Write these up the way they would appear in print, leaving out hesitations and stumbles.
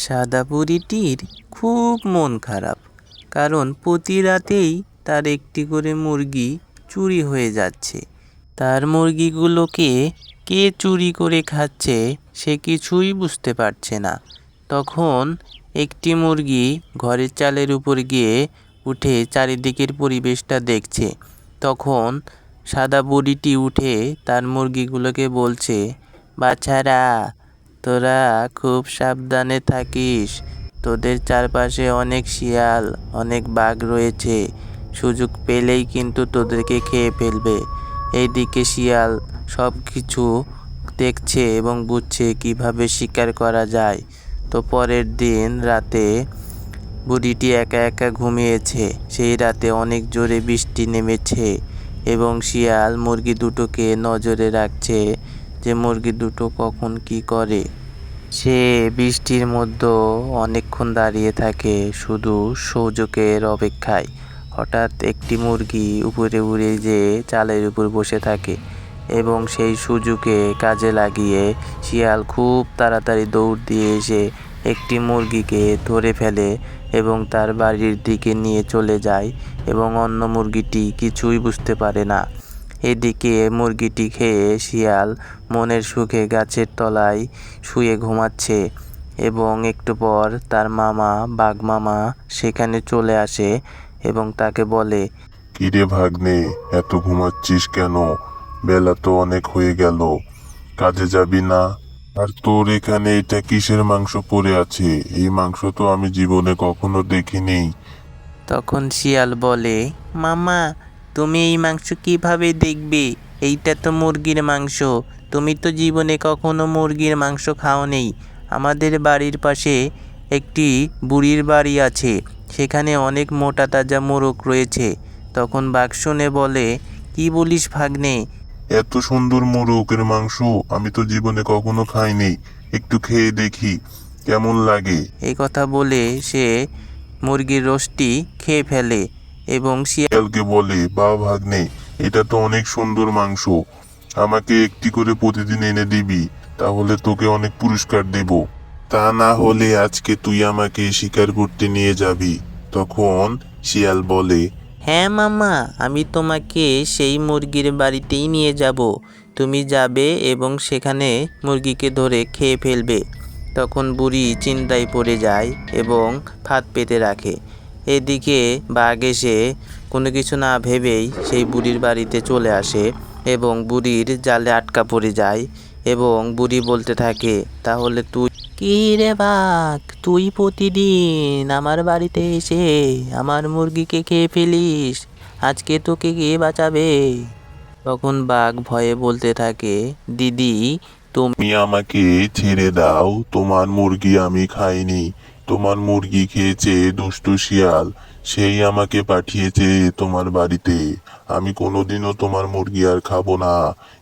সাদা বুড়িটির খুব মন খারাপ, কারণ প্রতি রাতেই তার একটি করে মুরগি চুরি হয়ে যাচ্ছে। তার মুরগিগুলোকে কে চুরি করে খাচ্ছে সে কিছুই বুঝতে পারছে না। তখন একটি মুরগি ঘরের চালের উপর গিয়ে উঠে চারিদিকের পরিবেশটা দেখছে। তখন সাদা বুড়িটি উঠে তার মুরগিগুলোকে বলছে, বাছারা, তোরা খুব সাবধানে থাকিস। তোদের চারপাশে অনেক শিয়াল, অনেক বাঘ রয়েছে। সুযোগ পেলেই কিন্তু তোদেরকে খেয়ে ফেলবে। এইদিকে শিয়াল সব কিছু দেখছে এবং বুঝছে কিভাবে শিকার করা যায়। তো পরের দিন রাতে বুড়িটি একা একা ঘুমিয়েছে। সেই রাতে অনেক জোরে বৃষ্টি নেমেছে এবং শিয়াল মুরগি দুটোকে নজরে রাখছে যে মুরগি দুটো কখন কি করে। সে বৃষ্টির মধ্যে অনেকক্ষণ দাঁড়িয়ে থাকে শুধু সুযোগের অপেক্ষায়। হঠাৎ একটি মুরগি উপরে উড়ে যেয়ে চালের উপর বসে থাকে এবং সেই সুযোগে কাজে লাগিয়ে শিয়াল খুব তাড়াতাড়ি দৌড় দিয়ে এসে একটি মুরগিকে ধরে ফেলে এবং তার বাড়ির দিকে নিয়ে চলে যায় এবং অন্য মুরগিটি কিছুই বুঝতে পারে না। এদিকে মুরগিটি খেয়ে শিয়াল মনের সুখে গাছের তলায় শুয়ে ঘুমাচ্ছে এবং একটু পর তার মামা বাঘ মামা সেখানে চলে আসে এবং তাকে বলে, কিরে ভাগ্নে, এত ঘুমাচ্ছিস কেন? বেলা তো অনেক হয়ে গেল, কাজে যাবি না? আর তোর এখানে এটা কিসের মাংস পড়ে আছে? এই মাংস তো আমি জীবনে কখনো দেখিনি। তখন শিয়াল বলে, মামা, তুমি এই মাংস কিভাবে দেখবে? এইটা তো মুরগির মাংস। তুমি তো জীবনে কখনো মুরগির মাংস খাওনি। আমাদের বাড়ির পাশে একটি বুড়ির বাড়ি আছে, সেখানে অনেক মোটা তাজা মোরগ রয়েছে। তখন বাঘ শুনে বলে, কি বলিস ভাগ্নে? এত সুন্দর মোরগের মাংস আমি তো জীবনে কখনো খাইনি, একটু খেয়ে দেখি কেমন লাগে। এই কথা বলে সে মুরগির রোস্টটি খেয়ে ফেলে এবং শিয়ালকে বলে, বা ভাগ্নে, এটা তো অনেক সুন্দর মাংস, আমাকে একটি করে প্রতিদিন এনে দিবি, তাহলে তোকে অনেক পুরস্কার দেব। তা না হলে আজকে তুই আমাকে শিকার করতে নিয়ে যাবি। তখন শিয়াল বলে, হ্যাঁ মামা, আমি তোমাকে সেই মুরগির বাড়িতেই নিয়ে যাব। তুমি যাবে এবং সেখানে মুরগিকে ধরে খেয়ে ফেলবে। তখন বুড়ি চিন্তায় পড়ে যায় এবং ফাঁদ পেতে রাখে। এদিকে বাঘ এসে কোনো কিছু না ভেবেই সেই বুড়ির বাড়িতে চলে আসে এবং বুড়ির জালে আটকা পড়ে যায় এবং বুড়ি বলতে থাকে, তাহলে তুই কি রে বাঘ, তুই প্রতিদিন আমার বাড়িতে এসে আমার মুরগিকে খেয়ে ফেলিস, আজকে তোকে কে বাঁচাবে? তখন বাঘ ভয়ে বলতে থাকে, দিদি, তুমি আমাকে ছেড়ে দাও, তোমার মুরগি আমি খাইনি, তোমার মুরগি খেয়েছে দুষ্টু শিয়াল, সেই আমাকে পাঠিয়েছে তোমার বাড়িতে। আমি কোনোদিনও তোমার মুরগি আর খাবো না,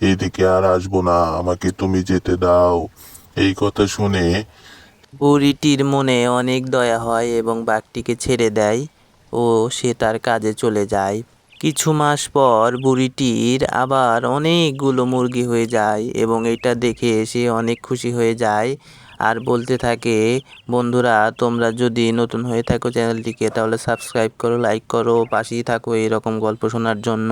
এদিকে আর আসবো না, আমাকে তুমি যেতে দাও। এই কথা শুনে বুড়িটির মনে অনেক দয়া হয় এবং বাঘটিকে ছেড়ে দেয় ও সে তার কাজে চলে যায়। কিছু মাস পর বুড়িটির আবার অনেকগুলো মুরগি হয়ে যায় এবং এটা দেখে সে অনেক খুশি হয়ে যায় আর বলতে থাকে, বন্ধুরা, তোমরা যদি নতুন হয়ে থাকো চ্যানেলটিকে, তাহলে সাবস্ক্রাইব করো, লাইক করো, পাশেই থাকো এরকম গল্প শোনার জন্য।